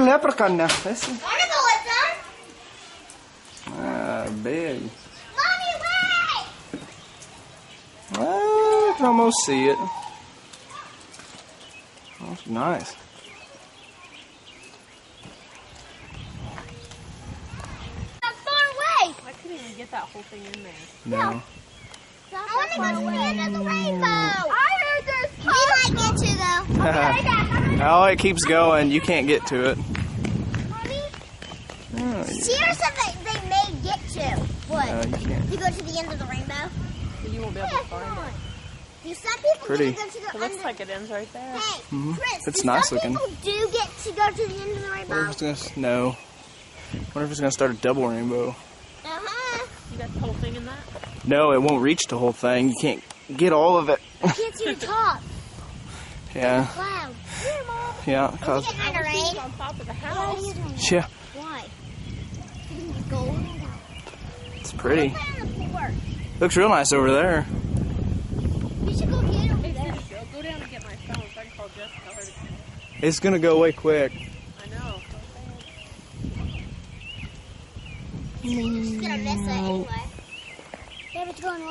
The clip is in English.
got a leprechaun now. Let's see. Wanna go with them? Big. Mommy, wait! I can almost see it. That's nice. Not far away. I couldn't even get that whole thing in there. No. I want to go to the end of the rainbow. I heard there's we might get to though. Oh, it keeps going. You can't get to it. Mommy, Oh, here's something they may get to. What? you can't. You go to the end of the rainbow? So you won't be able to find it. Do some people Pretty. get to go to the It looks like it ends right there. Hey, Mhm. Chris, It's do nice some looking. people do get to go to the end of the Wonder rainbow? if it's gonna no. Wonder if it's gonna start a double rainbow. Uh-huh. You got the whole thing in that? No, it won't reach the whole thing. You can't get all of it. I can't see the top. Yeah, Cloud. Here, Mom. yeah. Cause Is it gonna rain? On top of the house. yeah, Why? Gold. it's pretty. Put it on the floor. Looks real nice over there. You should go get it over there. Go down and get my phone so I can call Jess and tell her to come. It's gonna go away quick. I know. She's gonna miss it anyway. Yeah, but it's going